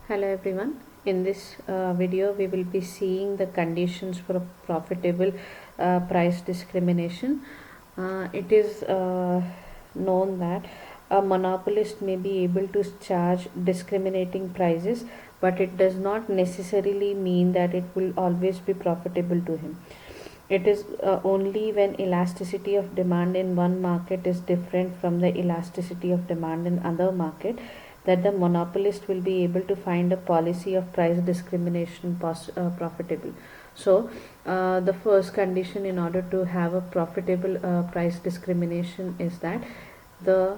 Hello everyone. In this video we will be seeing the conditions for a profitable price discrimination. It is known that a monopolist may be able to charge discriminating prices, but it does not necessarily mean that it will always be profitable to him. It is only when elasticity of demand in one market is different from the elasticity of demand in other market that the monopolist will be able to find a policy of price discrimination profitable. So, the first condition in order to have a profitable price discrimination is that the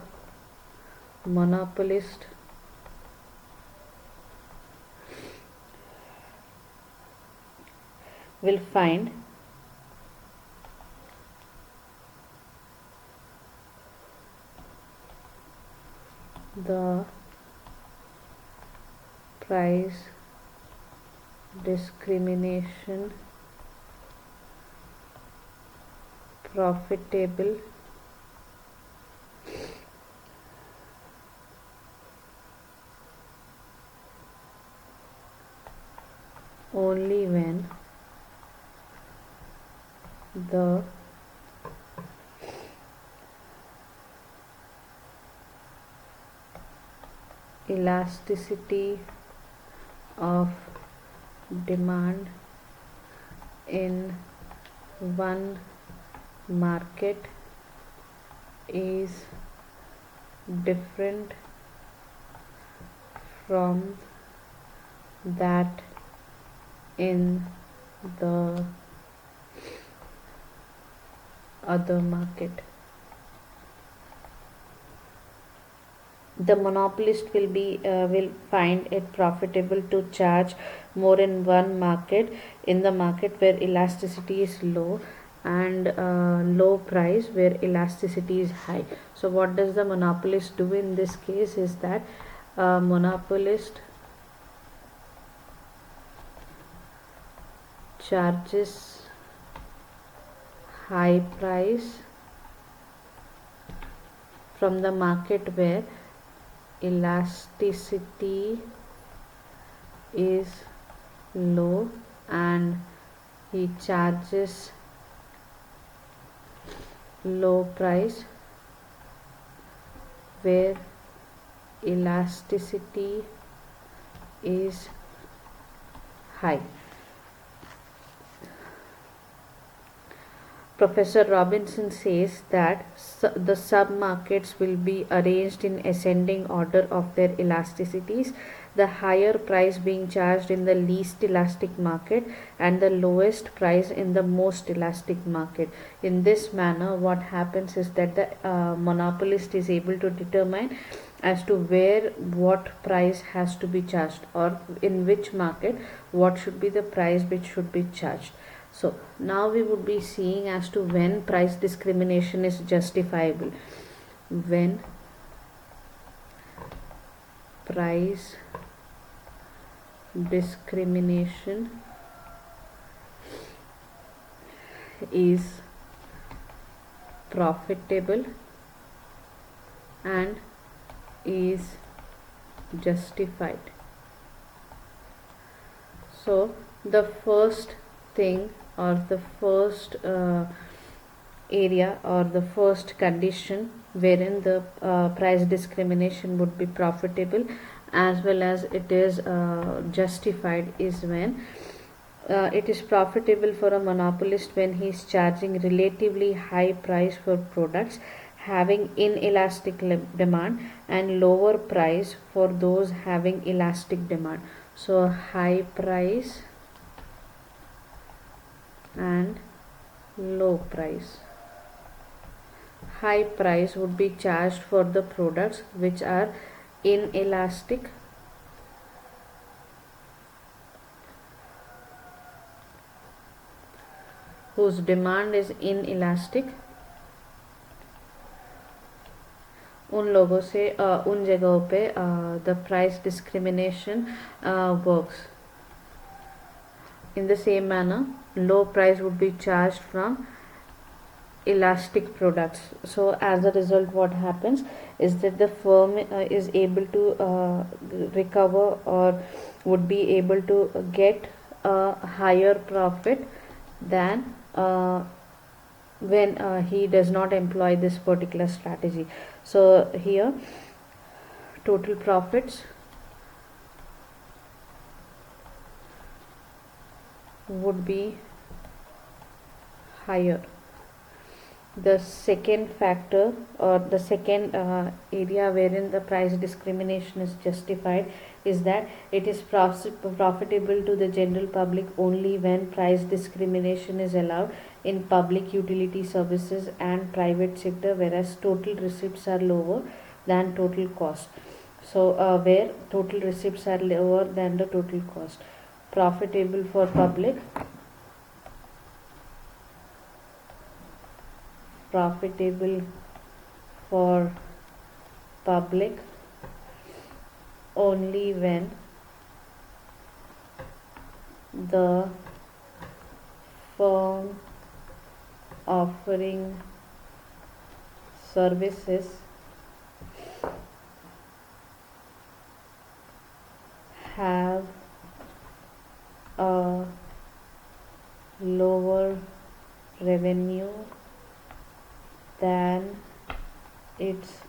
monopolist will find the price discrimination profitable only when the elasticity of demand in one market is different from that in the other market. The monopolist will find it profitable to charge more in one market, in the market where elasticity is low, and low price where elasticity is high. So what does the monopolist do in this case is that monopolist charges high price from the market where elasticity is low, and he charges low price where elasticity is high. Professor Robinson says that the sub-markets will be arranged in ascending order of their elasticities, the higher price being charged in the least elastic market and the lowest price in the most elastic market. In this manner, what happens is that the monopolist is able to determine as to where what price has to be charged, or in which market what should be the price which should be charged. So now we would be seeing as to when price discrimination is justifiable. When price discrimination is profitable and is justified. So the first thing, or the first area, or the first condition wherein the price discrimination would be profitable as well as it is justified is when it is profitable for a monopolist when he is charging relatively high price for products having inelastic demand and lower price for those having elastic demand. So high price and low price. High price would be charged for the products which are inelastic whose demand is inelastic. उन लोगों से उन जगहों पे the price discrimination works. In the same manner, low price would be charged from elastic products. So as a result, what happens is that the firm is able to recover, or would be able to get a higher profit than when he does not employ this particular strategy. So here total profits would be higher. The second factor, or the second area wherein the price discrimination is justified, is that it is profitable to the general public only when price discrimination is allowed in public utility services and private sector, whereas total receipts are lower than total cost. So where total receipts are lower than the total cost, profitable for public, profitable for public only when the firm offering services have a lower revenue than its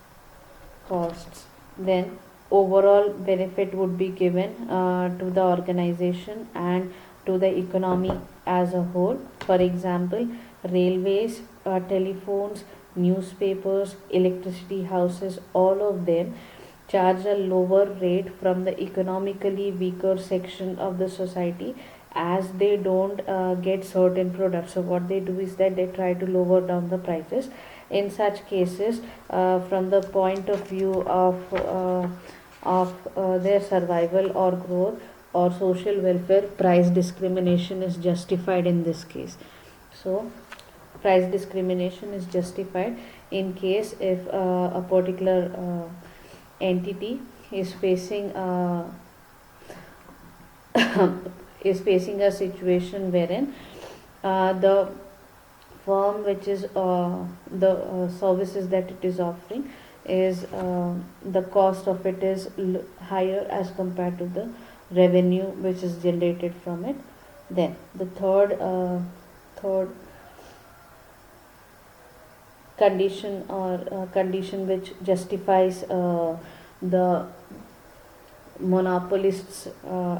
costs. Then overall benefit would be given to the organization and to the economy as a whole. For example, railways, telephones, newspapers, electricity houses, all of them charge a lower rate from the economically weaker section of the society, as they don't get certain products. So what they do is that they try to lower down the prices. In such cases, from the point of view of their survival or growth or social welfare, price discrimination is justified in this case. So price discrimination is justified in case if a particular entity is facing is facing a situation wherein the firm which is the services that it is offering is the cost of it is higher as compared to the revenue which is generated from it. Then the third condition, or condition which justifies the monopolists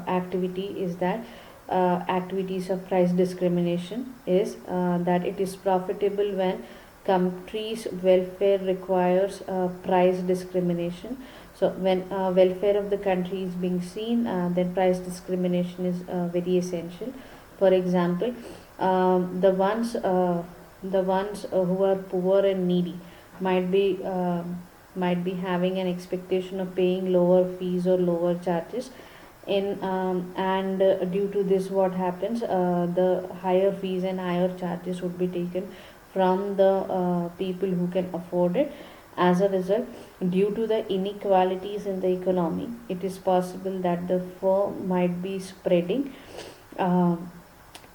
activity, is that activities of price discrimination is that it is profitable when country's welfare requires price discrimination. So when welfare of the country is being seen, then price discrimination is very essential. For example, the ones who are poor and needy might be having an expectation of paying lower fees or lower charges in and due to this, what happens, the higher fees and higher charges would be taken from the people who can afford it. As a result, due to the inequalities in the economy, it is possible that the firm might be spreading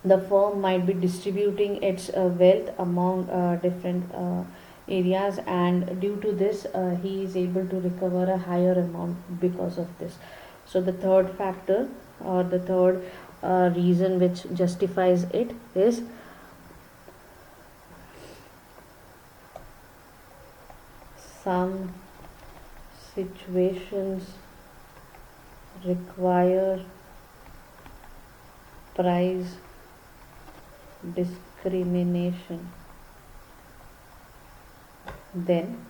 the firm might be distributing its wealth among different areas, and due to this he is able to recover a higher amount because of this. So the third factor, or the third reason which justifies it, is some situations require price discrimination. Then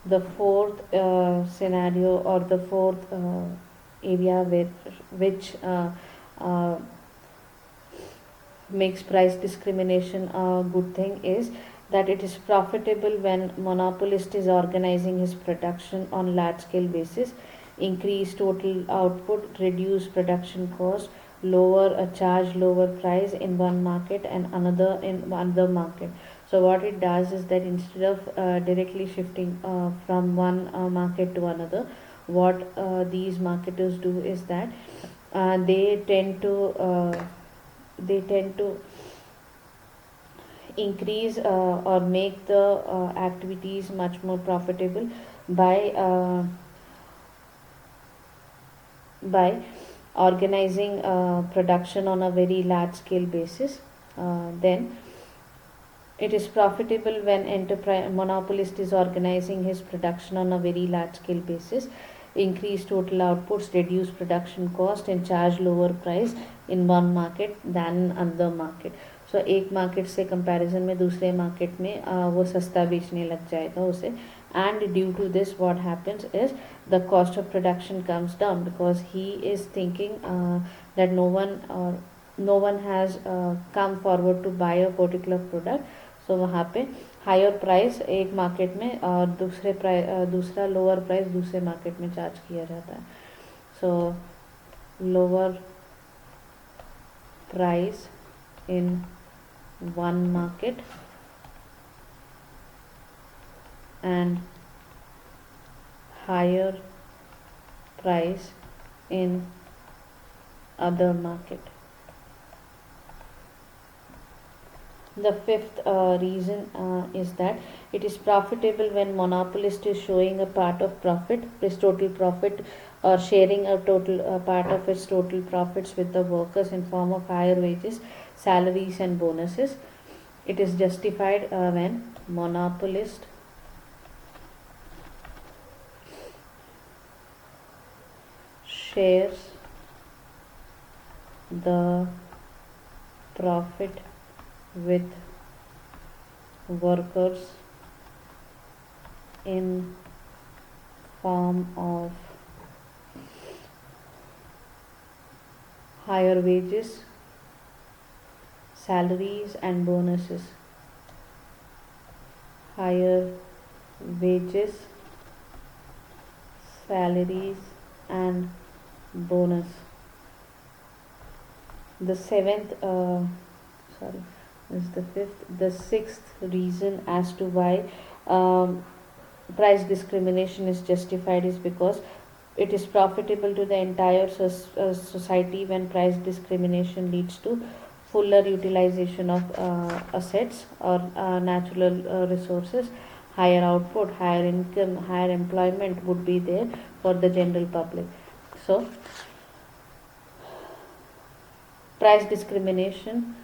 the fourth scenario, or the fourth area which makes price discrimination a good thing, is that it is profitable when monopolist is organizing his production on large scale basis, increase total output, reduce production cost, lower a charge lower price in one market and another in another market. So what it does is that instead of directly shifting from one market to another, what these marketers do is that they tend to increase or make the activities much more profitable by organizing production on a very large scale basis. Then it is profitable when enterprise monopolist is organizing his production on a very large scale basis, increase total outputs, reduce production cost and charge lower price in one market than in another market. So एक market से comparison में दूसरे market में वो सस्ता बेचने लग जाएगा उसे. And due to this what happens is the cost of production comes down because he is thinking that no one has come forward to buy a particular product. So वहाँ पे हायर प्राइस एक market में और दूसरा lower price दूसरे market में charge किया जाता है. सो lower price in one market and higher price in other market. The fifth reason is that it is profitable when monopolist is showing a part of profit, his total profit, or sharing a total part of its total profits with the workers in form of higher wages, salaries and bonuses. It is justified when monopolist shares the profit with workers in form of higher wages, salaries and bonuses. Higher wages, salaries and bonus. The sixth reason as to why price discrimination is justified is because it is profitable to the entire society when price discrimination leads to fuller utilization of assets or natural resources, higher output, higher income, higher employment would be there for the general public. So price discrimination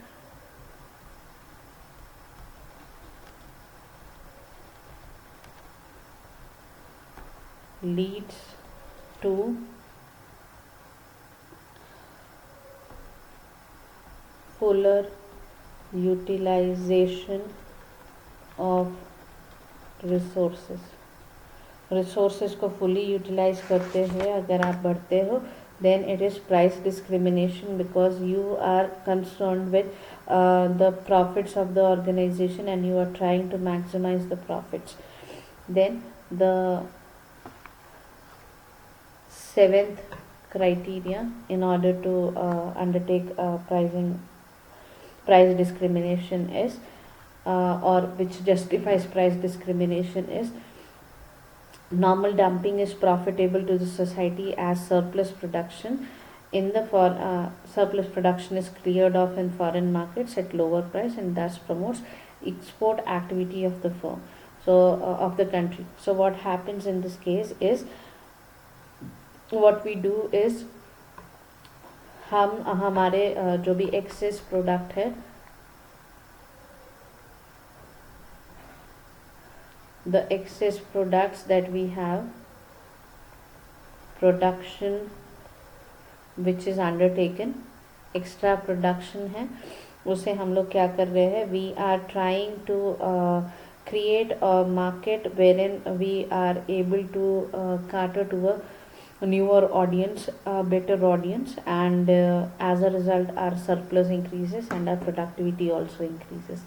leads to fuller utilization of resources को fully utilize करते हुए अगर आप बढ़ते हो, then it is price discrimination because you are concerned with the profits of the organization and you are trying to maximize the profits. Then the seventh criteria in order to undertake price discrimination is or which justifies price discrimination is normal dumping is profitable to the society as surplus production surplus production is cleared off in foreign markets at lower price and thus promotes export activity of the firm, of the country. So what happens in this case is what we do is हम हमारे जो भी excess product है, the excess products that we have, production which is undertaken, extra production है, उसे हम लोग क्या कर रहे हैं, we are trying to create a market wherein we are able to cater to a newer audience, a better audience, and as a result our surplus increases and our productivity also increases.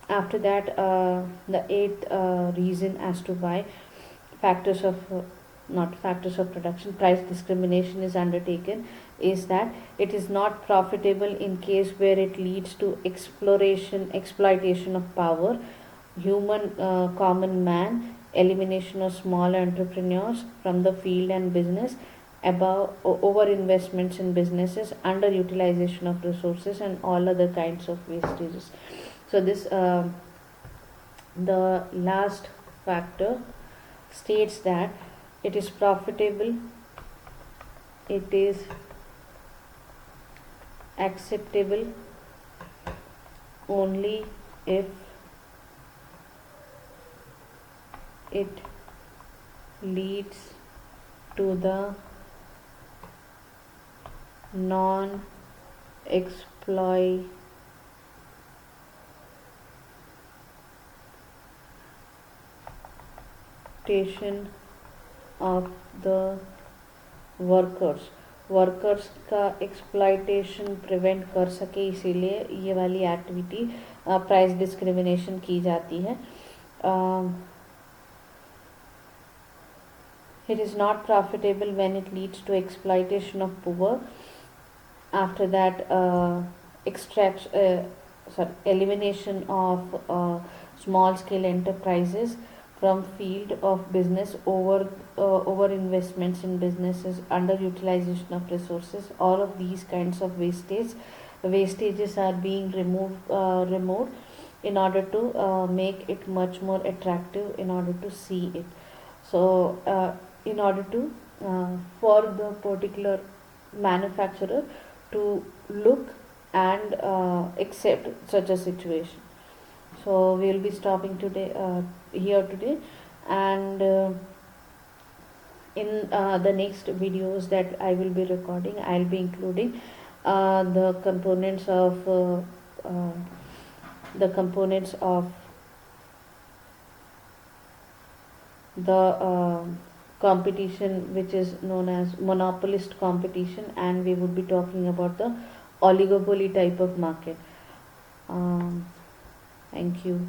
After that, the eighth reason as to why factors of production, price discrimination is undertaken is that it is not profitable in case where it leads to exploitation of power, common man, elimination of small entrepreneurs from the field and business, over investments in businesses, underutilization of resources and all other kinds of wastages. So this the last factor states that it is profitable, it is acceptable only if it leads to the non-exploitation of the workers का exploitation prevent कर सके, इसीलिए ये वाली activity price discrimination की जाती है. It is not profitable when it leads to exploitation of poor. After that, elimination of small scale enterprises from field of business, over investments in businesses, underutilization of resources. All of these kinds of wastages are being removed in order to make it much more attractive, in order to see it. So in order to for the particular manufacturer to look and accept such a situation. So we will be stopping here today, and in the next videos that I will be recording, I will be including the components of the competition, which is known as monopolist competition, and we would be talking about the oligopoly type of market. Thank you.